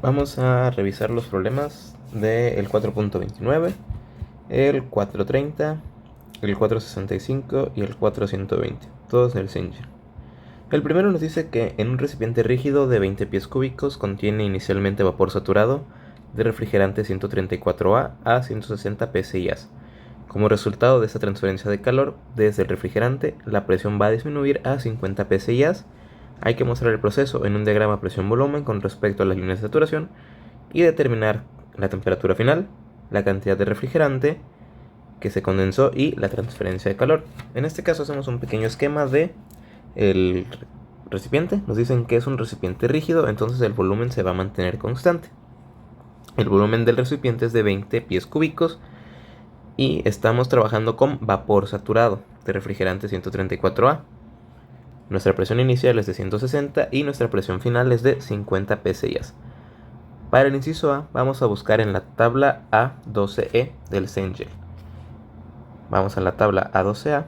Vamos a revisar los problemas del 4.29, el 4.30, el 4.65 y el 4.120, todos del Singer. El primero nos dice que en un recipiente rígido de 20 pies cúbicos contiene inicialmente vapor saturado de refrigerante 134A a 160 psi. Como resultado de esta transferencia de calor desde el refrigerante, la presión va a disminuir a 50 psi. Hay que mostrar el proceso en un diagrama presión-volumen con respecto a las líneas de saturación y determinar la temperatura final, la cantidad de refrigerante que se condensó y la transferencia de calor. En este caso hacemos un pequeño esquema de el recipiente. Nos dicen que es un recipiente rígido, entonces el volumen se va a mantener constante. El volumen del recipiente es de 20 pies cúbicos y estamos trabajando con vapor saturado de refrigerante 134A. Nuestra presión inicial es de 160 y nuestra presión final es de 50 psi. Para el inciso A vamos a buscar en la tabla A12E del Cengel. Vamos a la tabla A12A.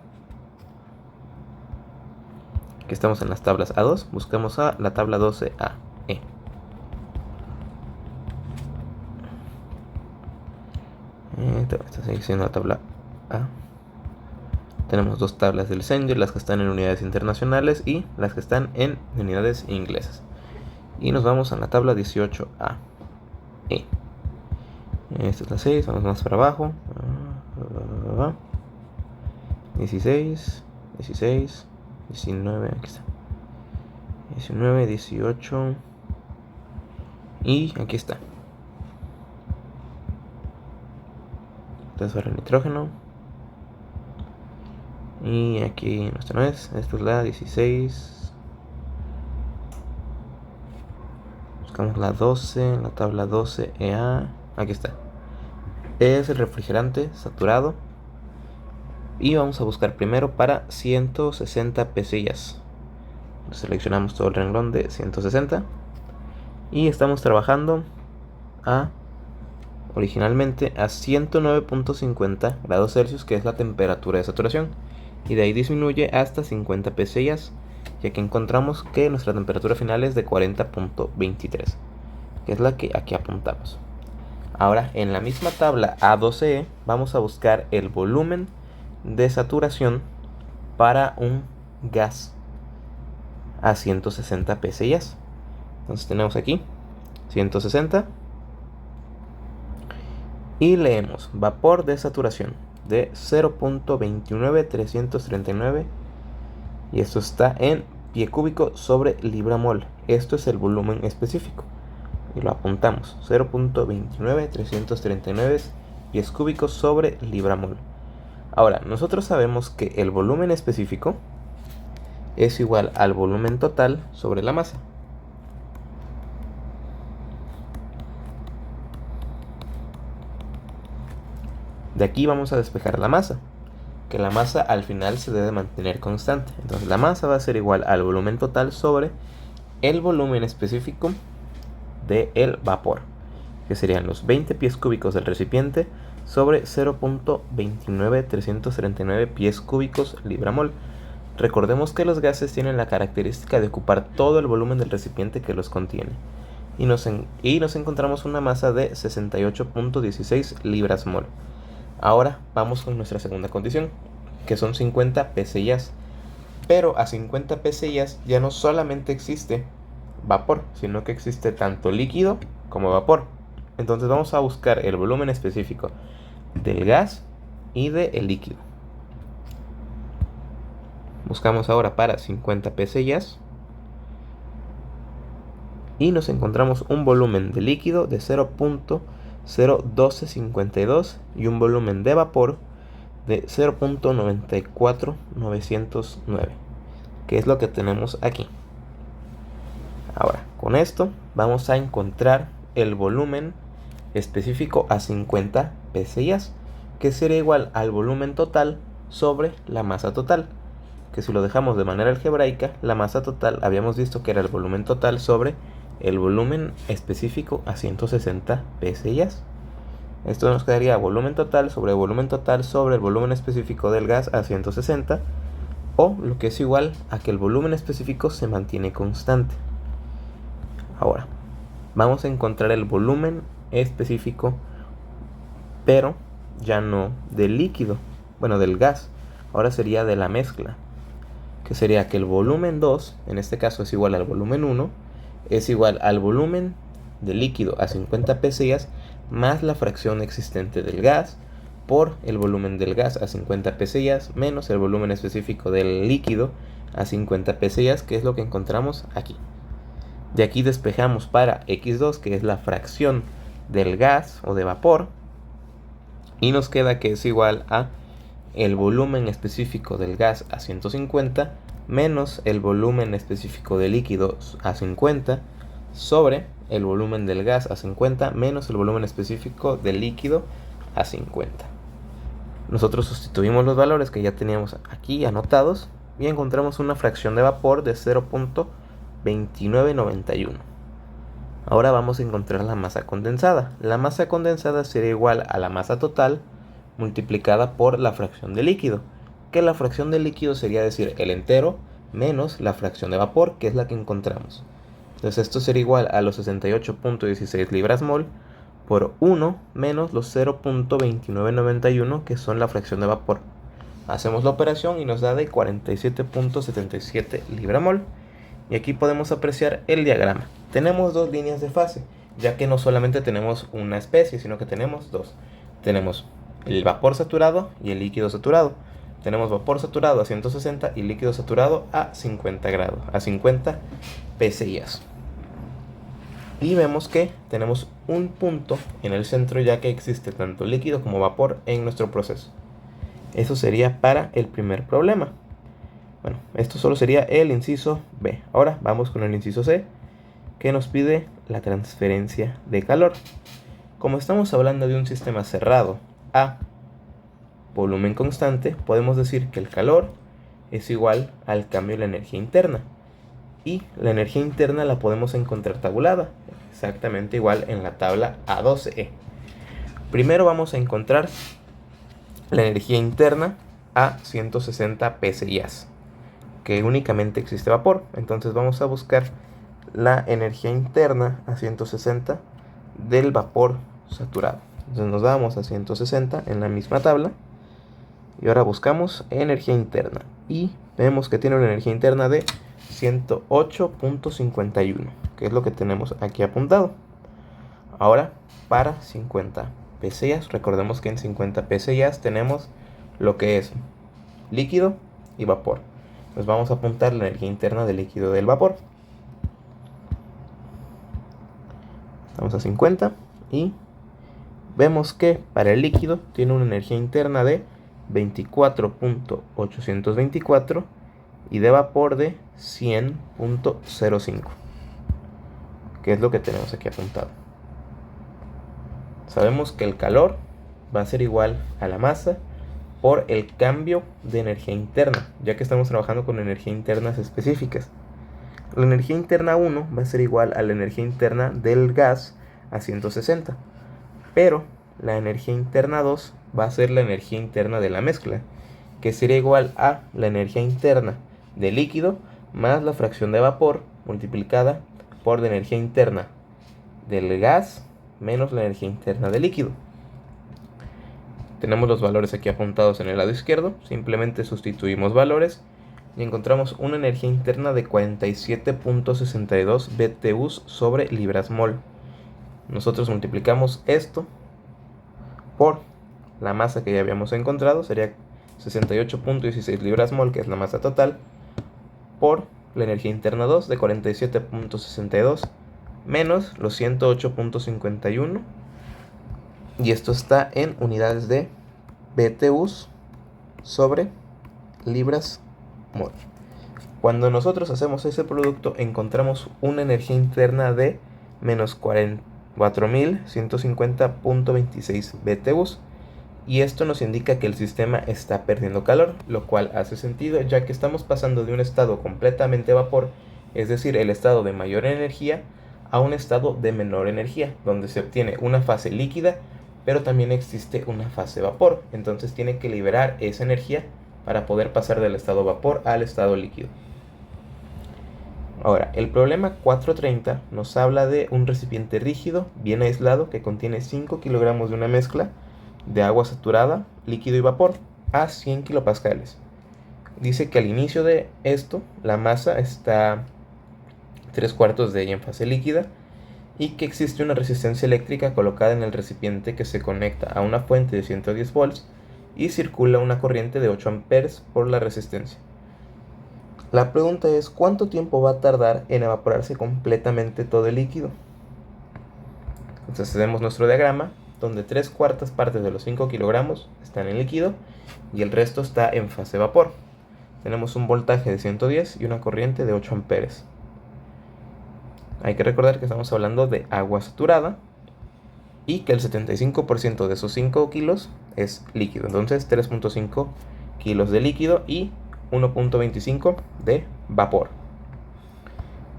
Aquí estamos en las tablas A2. Buscamos a la tabla 12A. Esta sigue siendo la tabla A. Tenemos dos tablas del Cengel, las que están en unidades internacionales y las que están en unidades inglesas. Y nos vamos a la tabla 18A. Esta es la 6, vamos más para abajo. 16, 16, 19, aquí está. 19, 18 y aquí está. Entonces ahora el nitrógeno. Y aquí no, esta no es, esta es la 16. Buscamos la 12, la tabla 12EA. Aquí está. Es el refrigerante saturado. Y vamos a buscar primero para 160 psi. Seleccionamos todo el renglón de 160. Y estamos trabajando originalmente a 109.50 grados Celsius, que es la temperatura de saturación. Y de ahí disminuye hasta 50 psi, ya que encontramos que nuestra temperatura final es de 40.23, que es la que aquí apuntamos. Ahora, en la misma tabla A12E vamos a buscar el volumen de saturación para un gas a 160 psi. Entonces tenemos aquí 160 y leemos vapor de saturación de 0.29339 y esto está en pie cúbico sobre libra-mol. Esto es el volumen específico y lo apuntamos: 0.29339 pies cúbicos sobre libra-mol. Ahora, nosotros sabemos que el volumen específico es igual al volumen total sobre la masa. De aquí vamos a despejar la masa, que la masa al final se debe mantener constante. Entonces la masa va a ser igual al volumen total sobre el volumen específico del vapor, que serían los 20 pies cúbicos del recipiente sobre 0.29339 pies cúbicos libra-mol. Recordemos que los gases tienen la característica de ocupar todo el volumen del recipiente que los contiene. Y nos encontramos una masa de 68.16 libras-mol. Ahora vamos con nuestra segunda condición, que son 50 psi. Pero a 50 psi ya no solamente existe vapor, sino que existe tanto líquido como vapor. Entonces vamos a buscar el volumen específico del gas y del líquido. Buscamos ahora para 50 psi y nos encontramos un volumen de líquido de 0.01252 y un volumen de vapor de 0.94909, que es lo que tenemos aquí. Ahora, con esto vamos a encontrar el volumen específico a 50 psi, que sería igual al volumen total sobre la masa total, que si lo dejamos de manera algebraica, la masa total habíamos visto que era el volumen total sobre el volumen específico a 160 psi. Esto nos quedaría volumen total sobre el volumen específico del gas a 160, o lo que es igual a que el volumen específico se mantiene constante. Ahora, vamos a encontrar el volumen específico, pero ya no del líquido, bueno, del gas. Ahora sería de la mezcla, que sería que el volumen 2, en este caso es igual al volumen 1, es igual al volumen del líquido a 50 psi más la fracción existente del gas por el volumen del gas a 50 psi menos el volumen específico del líquido a 50 psi, que es lo que encontramos aquí. De aquí despejamos para x2, que es la fracción del gas o de vapor, y nos queda que es igual a el volumen específico del gas a 150 menos el volumen específico del líquido a 50 sobre el volumen del gas a 50 menos el volumen específico del líquido a 50. Nosotros sustituimos los valores que ya teníamos aquí anotados y encontramos una fracción de vapor de 0.2991. Ahora vamos a encontrar la masa condensada. La masa condensada será igual a la masa total multiplicada por la fracción de líquido, que la fracción de líquido sería decir el entero menos la fracción de vapor, que es la que encontramos. Entonces esto será igual a los 68.16 libras mol por 1 menos los 0.2991, que son la fracción de vapor. Hacemos la operación y nos da de 47.77 libra mol. Y aquí podemos apreciar el diagrama. Tenemos dos líneas de fase, ya que no solamente tenemos una especie, sino que tenemos dos. Tenemos el vapor saturado y el líquido saturado. Tenemos vapor saturado a 160 y líquido saturado a 50 grados, a 50 psi. Y vemos que tenemos un punto en el centro, ya que existe tanto líquido como vapor en nuestro proceso. Eso sería para el primer problema. Bueno, esto solo sería el inciso B. Ahora vamos con el inciso C, que nos pide la transferencia de calor. Como estamos hablando de un sistema cerrado a volumen constante, podemos decir que el calor es igual al cambio de la energía interna. Y la energía interna la podemos encontrar tabulada, exactamente igual en la tabla A12E. Primero vamos a encontrar la energía interna a 160 psi, que únicamente existe vapor. Entonces vamos a buscar la energía interna a 160 del vapor saturado. Entonces nos vamos a 160 en la misma tabla y ahora buscamos energía interna y vemos que tiene una energía interna de 108.51, que es lo que tenemos aquí apuntado. Ahora para 50 psi, recordemos que en 50 psi tenemos lo que es líquido y vapor. Pues vamos a apuntar la energía interna del líquido y del vapor. Estamos a 50 y vemos que para el líquido tiene una energía interna de 24.824 y de vapor de 100.05, que es lo que tenemos aquí apuntado. Sabemos que el calor va a ser igual a la masa por el cambio de energía interna, ya que estamos trabajando con energías internas específicas. La energía interna 1 va a ser igual a la energía interna del gas a 160, pero la energía interna 2 va a ser la energía interna de la mezcla, que sería igual a la energía interna del líquido más la fracción de vapor multiplicada por la energía interna del gas menos la energía interna del líquido. Tenemos los valores aquí apuntados en el lado izquierdo, simplemente sustituimos valores y encontramos una energía interna de 47.62 BTUs sobre libras mol. Nosotros multiplicamos esto por la masa que ya habíamos encontrado, sería 68.16 libras mol, que es la masa total, por la energía interna 2 de 47.62 menos los 108.51, y esto está en unidades de BTUs sobre libras mol. Cuando nosotros hacemos ese producto encontramos una energía interna de menos 4.150.26 BTUs, y esto nos indica que el sistema está perdiendo calor, lo cual hace sentido ya que estamos pasando de un estado completamente vapor, es decir, el estado de mayor energía, a un estado de menor energía, donde se obtiene una fase líquida, pero también existe una fase vapor. Entonces tiene que liberar esa energía para poder pasar del estado vapor al estado líquido. Ahora, el problema 430 nos habla de un recipiente rígido, bien aislado, que contiene 5 kilogramos de una mezcla de agua saturada, líquido y vapor a 100 kilopascales. Dice que al inicio de esto, la masa está 3/4 de ella en fase líquida y que existe una resistencia eléctrica colocada en el recipiente que se conecta a una fuente de 110 volts y circula una corriente de 8 amperes por la resistencia. La pregunta es, ¿cuánto tiempo va a tardar en evaporarse completamente todo el líquido? Entonces tenemos nuestro diagrama, donde 3/4 partes de los 5 kilogramos están en líquido y el resto está en fase vapor. Tenemos un voltaje de 110 y una corriente de 8 amperes. Hay que recordar que estamos hablando de agua saturada y que el 75% de esos 5 kilos es líquido. Entonces 3.5 kilos de líquido y 1.25 de vapor.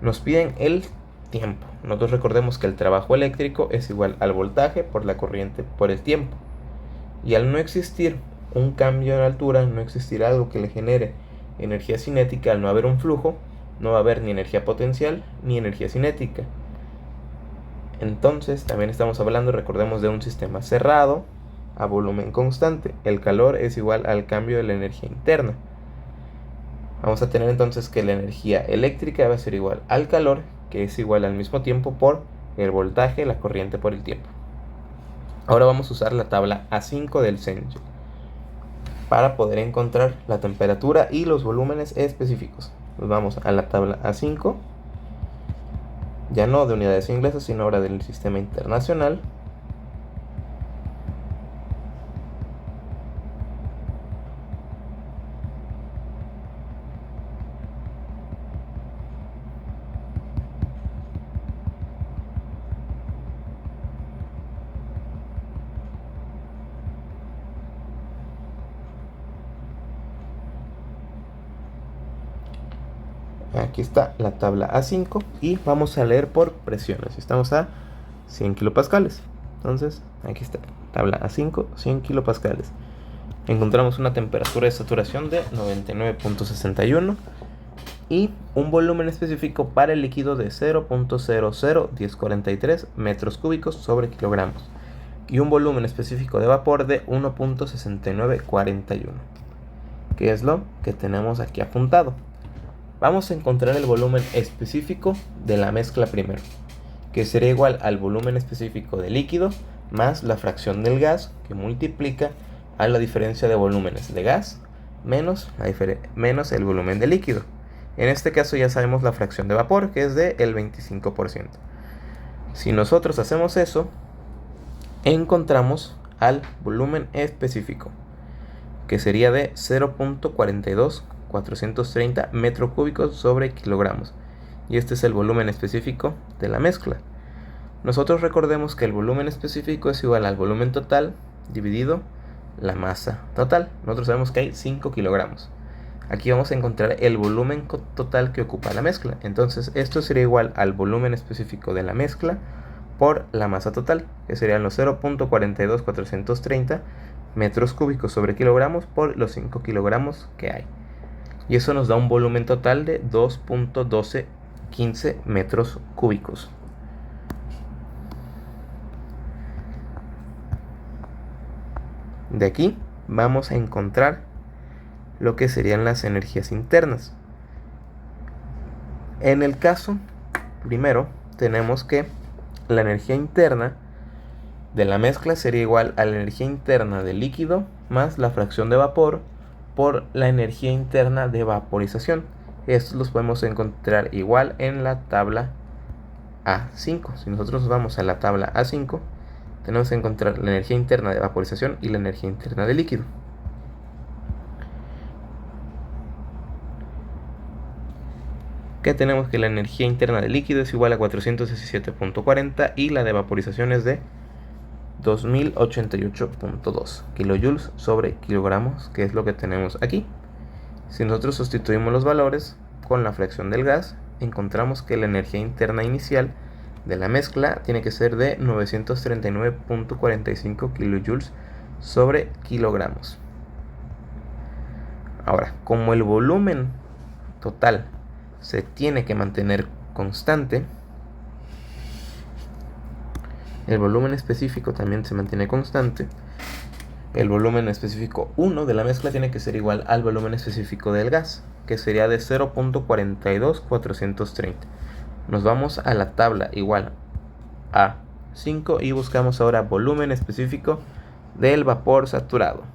Nos piden el tiempo. Nosotros recordemos que el trabajo eléctrico es igual al voltaje por la corriente por el tiempo. Y al no existir un cambio en altura, no existir algo que le genere energía cinética, al no haber un flujo, no va a haber ni energía potencial ni energía cinética. Entonces también estamos hablando, recordemos, de un sistema cerrado a volumen constante. El calor es igual al cambio de la energía interna. Vamos a tener entonces que la energía eléctrica va a ser igual al calor, que es igual al mismo tiempo por el voltaje, la corriente por el tiempo. Ahora vamos a usar la tabla A5 del Cengel para poder encontrar la temperatura y los volúmenes específicos. Nos vamos a la tabla A5, ya no de unidades inglesas, sino ahora del sistema internacional. Aquí está la tabla A5 y vamos a leer por presiones. Estamos a 100 kilopascales. Entonces, aquí está, tabla A5, 100 kilopascales. Encontramos una temperatura de saturación de 99.61 y un volumen específico para el líquido de 0.001043 metros cúbicos sobre kilogramos y un volumen específico de vapor de 1.6941, que es lo que tenemos aquí apuntado. Vamos a encontrar el volumen específico de la mezcla primero, que sería igual al volumen específico del líquido más la fracción del gas, que multiplica a la diferencia de volúmenes de gas menos el volumen de líquido. En este caso ya sabemos la fracción de vapor, que es del 25%. Si nosotros hacemos eso, encontramos al volumen específico, que sería de 0.42430 metros cúbicos sobre kilogramos. Y este es el volumen específico de la mezcla. Nosotros recordemos que el volumen específico es igual al volumen total dividido la masa total. Nosotros sabemos que hay 5 kilogramos. Aquí vamos a encontrar el volumen total que ocupa la mezcla. Entonces esto sería igual al volumen específico de la mezcla por la masa total, que serían los 0.42430 metros cúbicos sobre kilogramos por los 5 kilogramos que hay. Y eso nos da un volumen total de 2.1215 metros cúbicos. De aquí vamos a encontrar lo que serían las energías internas. En el caso primero tenemos que la energía interna de la mezcla sería igual a la energía interna del líquido más la fracción de vapor por la energía interna de vaporización. Estos los podemos encontrar igual en la tabla A5. Si nosotros nos vamos a la tabla A5, tenemos que encontrar la energía interna de vaporización y la energía interna de líquido. Que tenemos que la energía interna de líquido es igual a 417.40 y la de vaporización es de 2088.2 kilojoules sobre kilogramos, que es lo que tenemos aquí. Si nosotros sustituimos los valores con la fracción del gas, encontramos que la energía interna inicial de la mezcla tiene que ser de 939.45 kilojoules sobre kilogramos. Ahora, como el volumen total se tiene que mantener constante. El volumen específico también se mantiene constante. El volumen específico 1 de la mezcla tiene que ser igual al volumen específico del gas, que sería de 0.42430. Nos vamos a la tabla igual a 5 y buscamos ahora volumen específico del vapor saturado.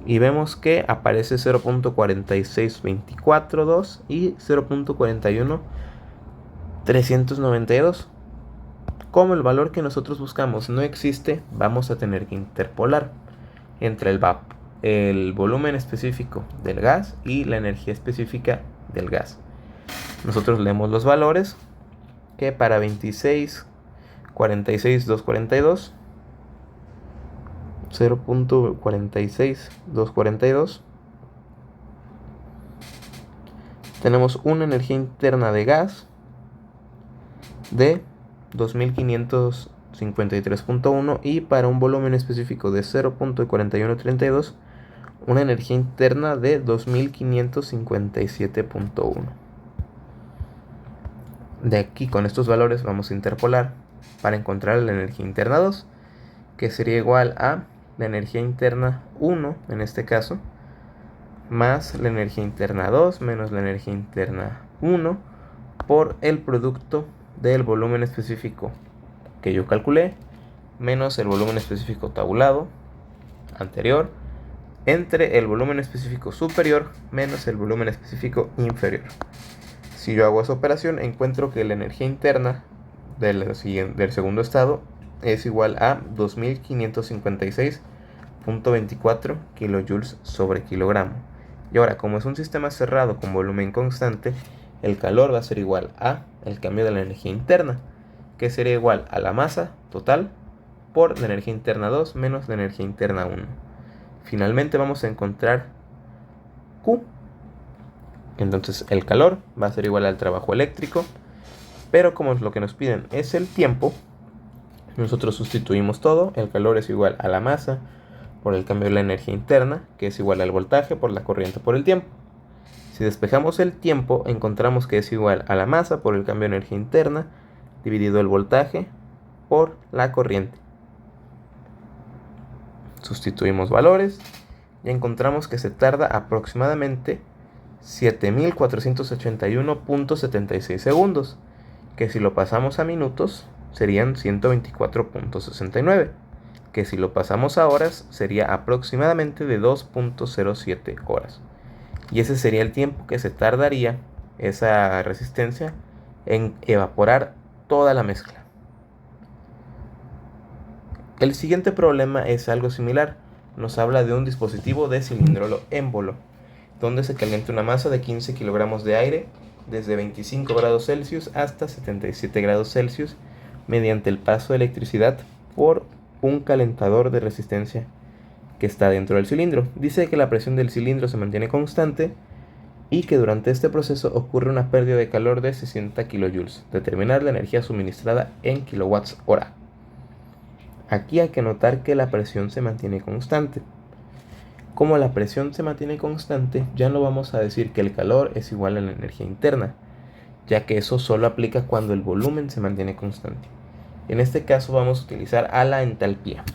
Y vemos que aparece 0.46242 y 0.41392. Como el valor que nosotros buscamos no existe, vamos a tener que interpolar entre el volumen específico del gas y la energía específica del gas. Nosotros leemos los valores, que para 26.46242 0.46242 tenemos una energía interna de gas de 2553.1 y para un volumen específico de 0.4132 una energía interna de 2557.1. De aquí, con estos valores vamos a interpolar para encontrar la energía interna 2, que sería igual a la energía interna 1 en este caso, más la energía interna 2 menos la energía interna 1 por el producto del volumen específico que yo calculé menos el volumen específico tabulado anterior entre el volumen específico superior menos el volumen específico inferior. Si yo hago esa operación, encuentro que la energía interna del segundo estado es igual a 2556.24 kilojoules sobre kilogramo. Y ahora, como es un sistema cerrado con volumen constante, el calor va a ser igual a el cambio de la energía interna, que sería igual a la masa total por la energía interna 2 menos la energía interna 1. Finalmente vamos a encontrar Q. Entonces el calor va a ser igual al trabajo eléctrico, pero como lo que nos piden es el tiempo, nosotros sustituimos todo. El calor es igual a la masa por el cambio de la energía interna, que es igual al voltaje por la corriente por el tiempo. Si despejamos el tiempo, encontramos que es igual a la masa por el cambio de energía interna dividido el voltaje por la corriente. Sustituimos valores y encontramos que se tarda aproximadamente 7481.76 segundos, que si lo pasamos a minutos serían 124.69, que si lo pasamos a horas sería aproximadamente de 2.07 horas. Y ese sería el tiempo que se tardaría esa resistencia en evaporar toda la mezcla. El siguiente problema es algo similar. Nos habla de un dispositivo de cilindro émbolo, donde se calienta una masa de 15 kilogramos de aire desde 25 grados Celsius hasta 77 grados Celsius mediante el paso de electricidad por un calentador de resistencia que está dentro del cilindro. Dice que la presión del cilindro se mantiene constante y que durante este proceso ocurre una pérdida de calor de 60 kilojoules. Determinar la energía suministrada en kilowatts hora. Aquí hay que notar que la presión se mantiene constante. Como la presión se mantiene constante, ya no vamos a decir que el calor es igual a la energía interna, ya que eso solo aplica cuando el volumen se mantiene constante. En este caso vamos a utilizar a la entalpía.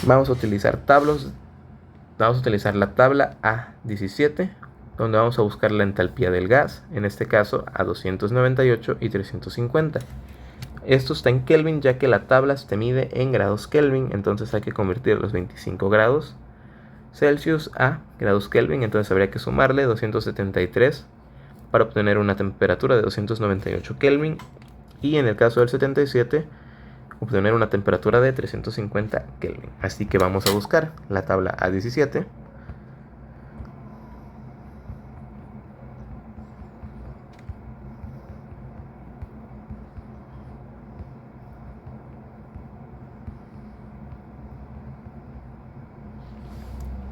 Vamos a utilizar la tabla A17, donde vamos a buscar la entalpía del gas, en este caso a 298 y 350. Esto está en Kelvin, ya que la tabla se mide en grados Kelvin, entonces hay que convertir los 25 grados Celsius a grados Kelvin, entonces habría que sumarle 273 para obtener una temperatura de 298 Kelvin, y en el caso del 77 obtener una temperatura de 350 Kelvin. Así que vamos a buscar la tabla A17.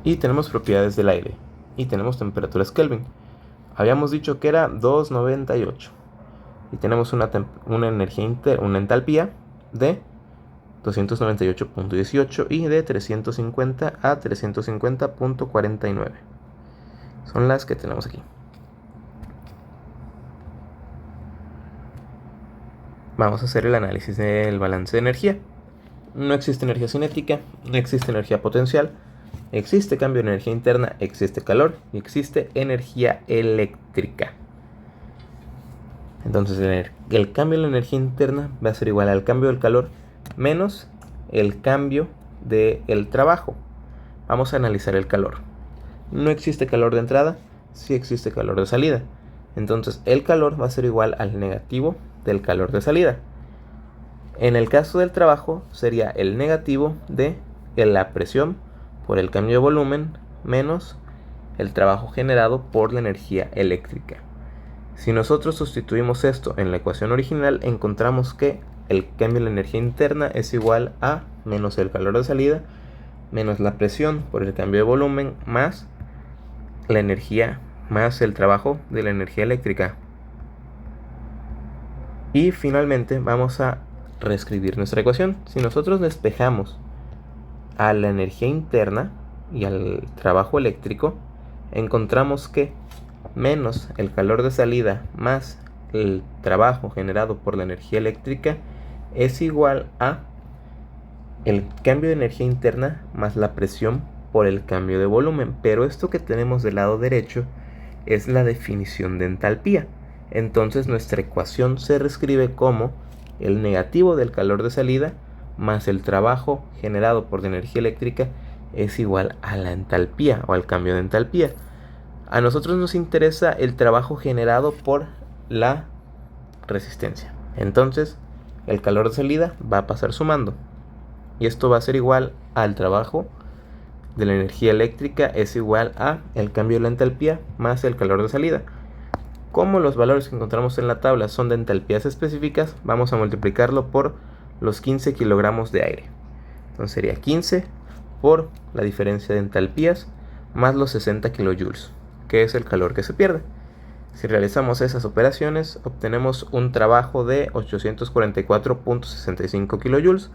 Y tenemos propiedades del aire y tenemos temperaturas Kelvin. Habíamos dicho que era 298 y tenemos una entalpía de 298.18 y de 350 a 350.49. Son las que tenemos aquí. Vamos a hacer el análisis del balance de energía. No existe energía cinética, no existe energía potencial, existe cambio de energía interna, existe calor y existe energía eléctrica. Entonces el cambio de la energía interna va a ser igual al cambio del calor menos el cambio del trabajo. Vamos a analizar el calor. No existe calor de entrada, sí existe calor de salida. Entonces el calor va a ser igual al negativo del calor de salida. En el caso del trabajo sería el negativo de la presión por el cambio de volumen menos el trabajo generado por la energía eléctrica. Si nosotros sustituimos esto en la ecuación original, encontramos que el cambio de la energía interna es igual a menos el calor de salida menos la presión por el cambio de volumen más la energía más el trabajo de la energía eléctrica. Y finalmente vamos a reescribir nuestra ecuación. Si nosotros despejamos a la energía interna y al trabajo eléctrico, encontramos que menos el calor de salida más el trabajo generado por la energía eléctrica es igual a el cambio de energía interna más la presión por el cambio de volumen. Pero esto que tenemos del lado derecho es la definición de entalpía. Entonces nuestra ecuación se reescribe como el negativo del calor de salida más el trabajo generado por la energía eléctrica es igual a la entalpía o al cambio de entalpía. A nosotros nos interesa el trabajo generado por la resistencia. Entonces el calor de salida va a pasar sumando. Y esto va a ser igual al trabajo de la energía eléctrica es igual a el cambio de la entalpía más el calor de salida. Como los valores que encontramos en la tabla son de entalpías específicas, vamos a multiplicarlo por los 15 kilogramos de aire. Entonces sería 15 por la diferencia de entalpías más los 60 kilojoules, que es el calor que se pierde. Si realizamos esas operaciones, obtenemos un trabajo de 844.65 kilojoules,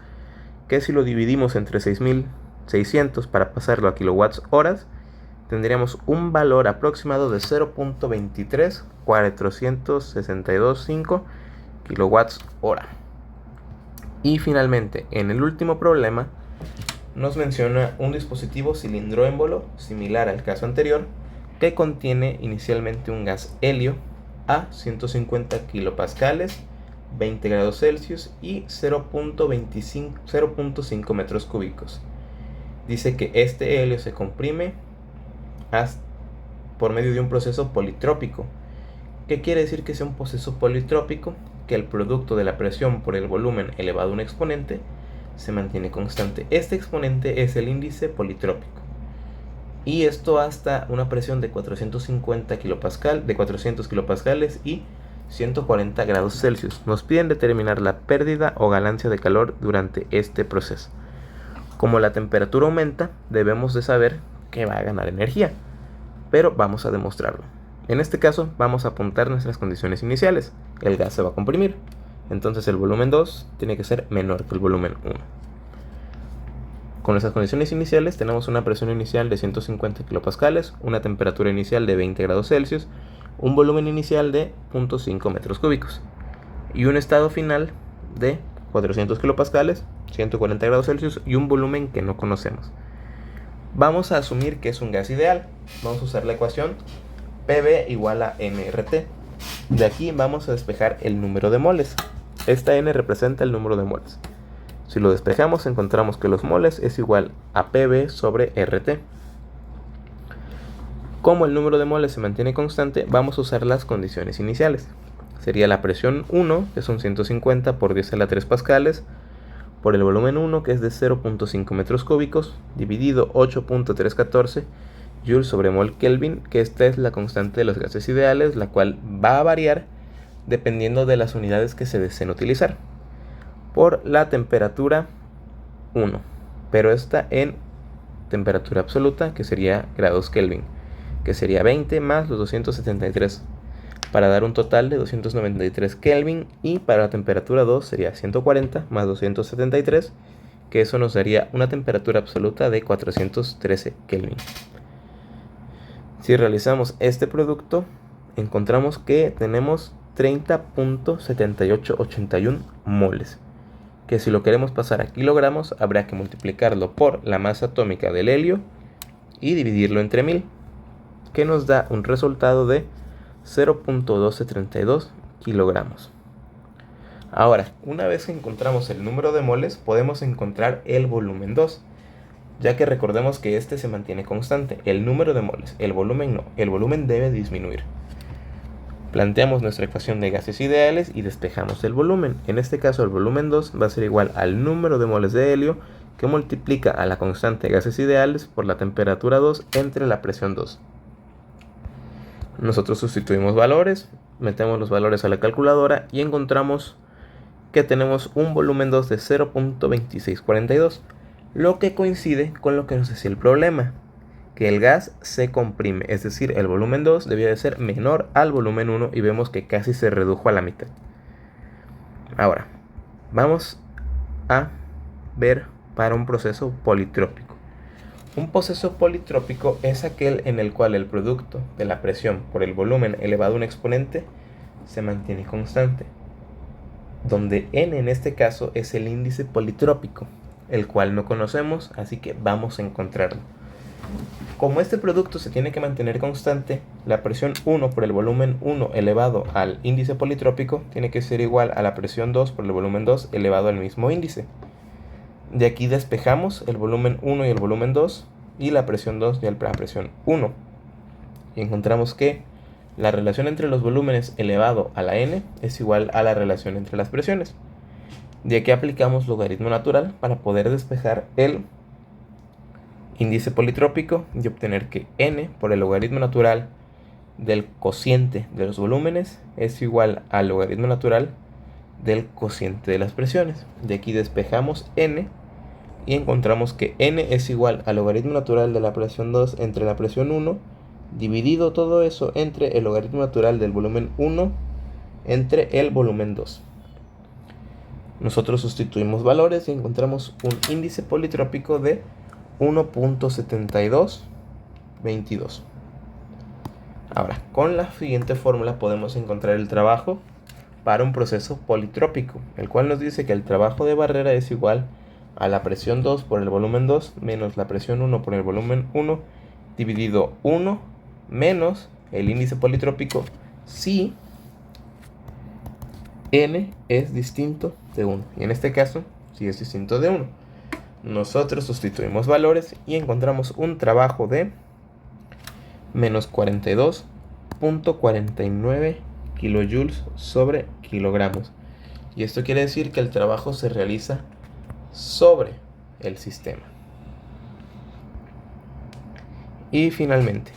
que si lo dividimos entre 6600 para pasarlo a kilowatts horas, tendríamos un valor aproximado de 0.23462.5 kilowatts hora. Y finalmente, en el último problema, nos menciona un dispositivo cilindroémbolo similar al caso anterior, que contiene inicialmente un gas helio a 150 kilopascales, 20 grados Celsius y 0.5 metros cúbicos. Dice que este helio se comprime por medio de un proceso politrópico. ¿Qué quiere decir que sea un proceso politrópico? Que el producto de la presión por el volumen elevado a un exponente se mantiene constante. Este exponente es el índice politrópico. Y esto hasta una presión de 450 kilopascal, de 400 kilopascales y 140 grados Celsius. Nos piden determinar la pérdida o ganancia de calor durante este proceso. Como la temperatura aumenta, debemos de saber que va a ganar energía, pero vamos a demostrarlo. En este caso vamos a apuntar nuestras condiciones iniciales. El gas se va a comprimir, entonces el volumen 2 tiene que ser menor que el volumen 1. Con nuestras condiciones iniciales tenemos una presión inicial de 150 kilopascales, una temperatura inicial de 20 grados Celsius, un volumen inicial de 0.5 metros cúbicos y un estado final de 400 kilopascales, 140 grados Celsius y un volumen que no conocemos. Vamos a asumir que es un gas ideal. Vamos a usar la ecuación PV igual a nRT. De aquí vamos a despejar el número de moles. Esta n representa el número de moles. Si lo despejamos encontramos que los moles es igual a PV sobre RT. Como el número de moles se mantiene constante, vamos a usar las condiciones iniciales. Sería la presión 1, que son 150 por 10 a la 3 pascales, por el volumen 1, que es de 0.5 metros cúbicos, dividido 8.314 joules sobre mol Kelvin, que esta es la constante de los gases ideales, la cual va a variar dependiendo de las unidades que se deseen utilizar, por la temperatura 1, pero esta en temperatura absoluta, que sería grados Kelvin, que sería 20 más los 273, para dar un total de 293 Kelvin, y para la temperatura 2 sería 140 más 273, que eso nos daría una temperatura absoluta de 413 Kelvin. Si realizamos este producto, encontramos que tenemos 30.7881 moles, que si lo queremos pasar a kilogramos habría que multiplicarlo por la masa atómica del helio y dividirlo entre 1000, que nos da un resultado de 0.1232 kilogramos. Ahora, una vez que encontramos el número de moles, podemos encontrar el volumen 2, ya que recordemos que este se mantiene constante, el número de moles, el volumen no, el volumen debe disminuir. Planteamos nuestra ecuación de gases ideales y despejamos el volumen. En este caso el volumen 2 va a ser igual al número de moles de helio que multiplica a la constante de gases ideales por la temperatura 2 entre la presión 2. Nosotros sustituimos valores, metemos los valores a la calculadora y encontramos que tenemos un volumen 2 de 0.2642, lo que coincide con lo que nos decía el problema, que el gas se comprime, es decir, el volumen 2 debía de ser menor al volumen 1 y vemos que casi se redujo a la mitad. Ahora, vamos a ver para un proceso politrópico. Un proceso politrópico es aquel en el cual el producto de la presión por el volumen elevado a un exponente se mantiene constante, donde n en este caso es el índice politrópico, el cual no conocemos, así que vamos a encontrarlo. Como este producto se tiene que mantener constante, la presión 1 por el volumen 1 elevado al índice politrópico tiene que ser igual a la presión 2 por el volumen 2 elevado al mismo índice. De aquí despejamos el volumen 1 y el volumen 2 y la presión 2 y la presión 1. Y encontramos que la relación entre los volúmenes elevado a la n es igual a la relación entre las presiones. De aquí aplicamos logaritmo natural para poder despejar el índice politrópico y obtener que n por el logaritmo natural del cociente de los volúmenes es igual al logaritmo natural del cociente de las presiones. De aquí despejamos n y encontramos que n es igual al logaritmo natural de la presión 2 entre la presión 1, dividido todo eso entre el logaritmo natural del volumen 1 entre el volumen 2. Nosotros sustituimos valores y encontramos un índice politrópico de 1.7222. Ahora, con la siguiente fórmula podemos encontrar el trabajo para un proceso politrópico, el cual nos dice que el trabajo de barrera es igual a la presión 2 por el volumen 2 menos la presión 1 por el volumen 1 dividido 1 menos el índice politrópico si n es distinto de 1. Y en este caso, si es distinto de 1. Nosotros sustituimos valores y encontramos un trabajo de menos 42.49 kilojoules sobre kilogramos. Y esto quiere decir que el trabajo se realiza sobre el sistema. Y finalmente,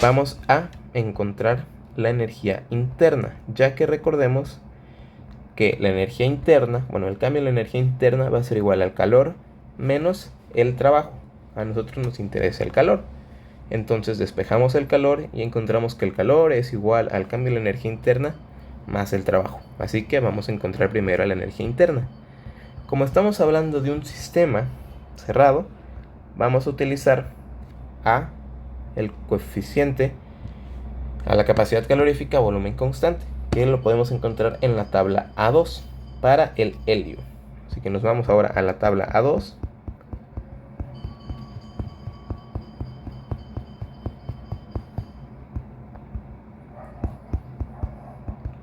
vamos a encontrar la energía interna, ya que recordemos que la energía interna, el cambio de la energía interna va a ser igual al calor menos el trabajo. A nosotros nos interesa el calor. Entonces despejamos el calor y encontramos que el calor es igual al cambio de la energía interna más el trabajo. Así que vamos a encontrar primero la energía interna. Como estamos hablando de un sistema cerrado, vamos a utilizar el coeficiente a la capacidad calorífica volumen constante, que lo podemos encontrar en la tabla A2 para el helio. Así que nos vamos ahora a la tabla A2.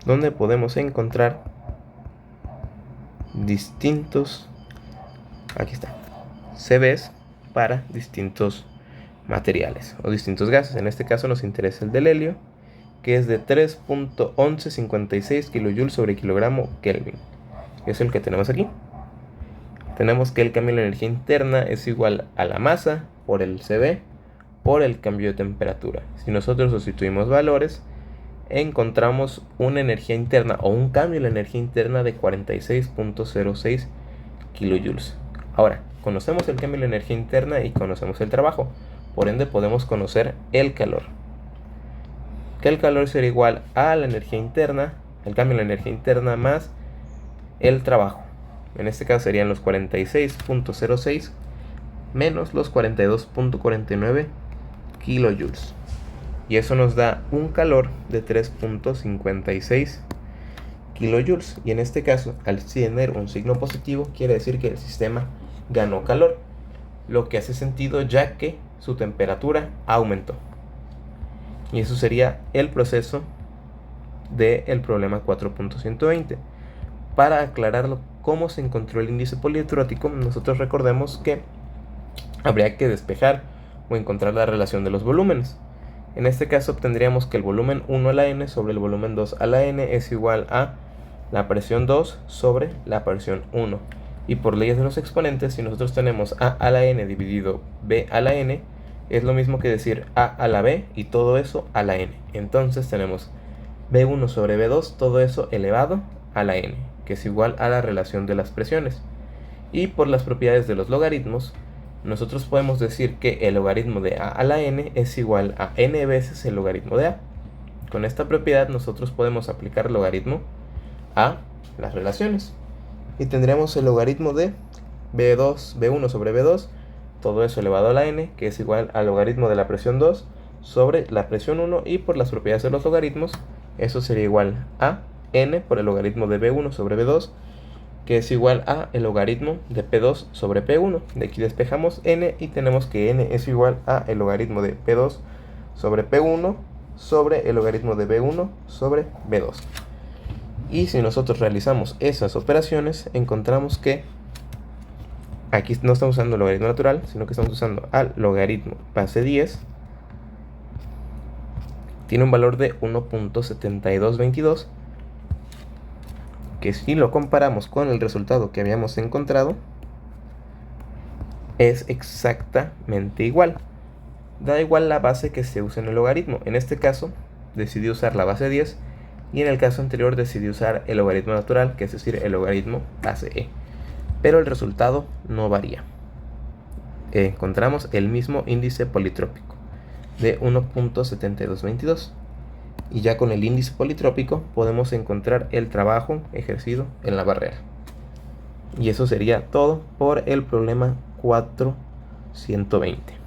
Donde podemos encontrar distintos, aquí está, CVs para distintos materiales o distintos gases. En este caso nos interesa el del helio, que es de 3.1156 kilojoules sobre kilogramo Kelvin. Es el que tenemos aquí. Tenemos que el cambio de la energía interna es igual a la masa por el CV por el cambio de temperatura. Si nosotros sustituimos valores, encontramos una energía interna o un cambio en la energía interna de 46.06 kilojoules. Ahora, conocemos el cambio en la energía interna y conocemos el trabajo. Por ende, podemos conocer el calor. Que el calor será igual a la energía interna, el cambio en la energía interna más el trabajo. En este caso serían los 46.06 menos los 42.49 kilojoules. y eso nos da un calor de 3.56 kilojoules, y en este caso, al tener un signo positivo, quiere decir que el sistema ganó calor, lo que hace sentido ya que su temperatura aumentó. Y eso sería el proceso del problema 4.120. Para aclararlo, cómo se encontró el índice polietrótico, nosotros recordemos que habría que despejar o encontrar la relación de los volúmenes. En este caso obtendríamos que el volumen 1 a la n sobre el volumen 2 a la n es igual a la presión 2 sobre la presión 1. Y por leyes de los exponentes, si nosotros tenemos a la n dividido b a la n, es lo mismo que decir a la b y todo eso a la n. Entonces tenemos b1 sobre b2, todo eso elevado a la n, que es igual a la relación de las presiones. Y por las propiedades de los logaritmos, nosotros podemos decir que el logaritmo de a la n es igual a n veces el logaritmo de a. Con esta propiedad nosotros podemos aplicar logaritmo a las relaciones. Y tendremos el logaritmo de b1 sobre b2, todo eso elevado a la n, que es igual al logaritmo de la presión 2 sobre la presión 1, y por las propiedades de los logaritmos, eso sería igual a n por el logaritmo de b1 sobre b2, que es igual a el logaritmo de p2 sobre p1. De aquí despejamos n y tenemos que n es igual a el logaritmo de p2 sobre p1 sobre el logaritmo de b1 sobre b2. Y si nosotros realizamos esas operaciones, encontramos que aquí no estamos usando el logaritmo natural, sino que estamos usando al logaritmo base 10. Tiene un valor de 1.7222, que si lo comparamos con el resultado que habíamos encontrado, es exactamente igual. Da igual la base que se use en el logaritmo. En este caso decidí usar la base 10, y en el caso anterior decidí usar el logaritmo natural, que es decir, el logaritmo base e. Pero el resultado no varía. Encontramos el mismo índice politrópico de 1.7222. Y ya con el índice politrópico podemos encontrar el trabajo ejercido en la barrera. Y eso sería todo por el problema 4.120.